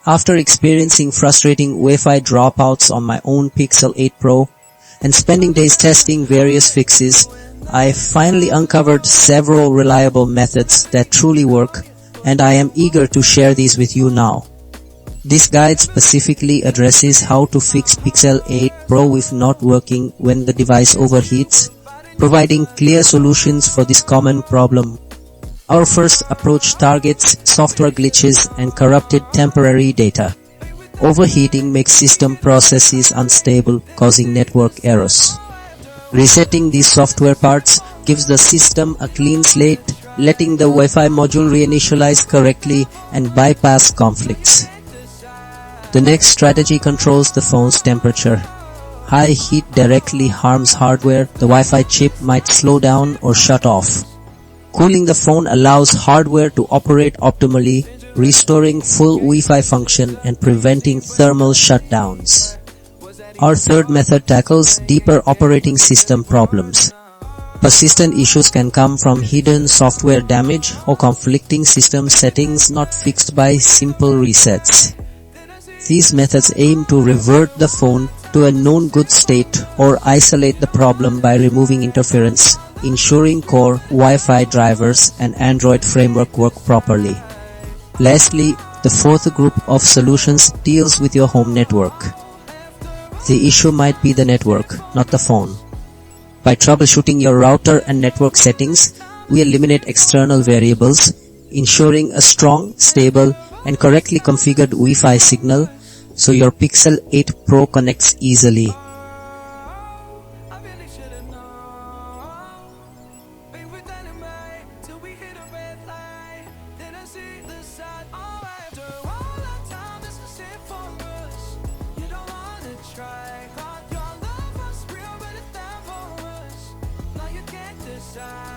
After experiencing frustrating Wi-Fi dropouts on my own Pixel 8 Pro and spending days testing various fixes, I finally uncovered several reliable methods that truly work, and I am eager to share these with you now. This guide specifically addresses how to fix Pixel 8 Pro if not working when the device overheats, providing clear solutions for this common problem. Our first approach targets software glitches and corrupted temporary data. Overheating makes system processes unstable, causing network errors. Resetting these software parts gives the system a clean slate, letting the Wi-Fi module reinitialize correctly and bypass conflicts. The next strategy controls the phone's temperature. High heat directly harms hardware. The Wi-Fi chip might slow down or shut off. Cooling the phone allows hardware to operate optimally, restoring full Wi-Fi function and preventing thermal shutdowns. Our third method tackles deeper operating system problems. Persistent issues can come from hidden software damage or conflicting system settings not fixed by simple resets. These methods aim to revert the phone to a known good state or isolate the problem by removing interference, ensuring core Wi-Fi drivers and Android framework work properly. Lastly, the fourth group of solutions deals with your home network. The issue might be the network, not the phone. By troubleshooting your router and network settings, we eliminate external variables, ensuring a strong, stable, and correctly configured Wi-Fi signal so your Pixel 8 Pro connects easily. Now you can't decide.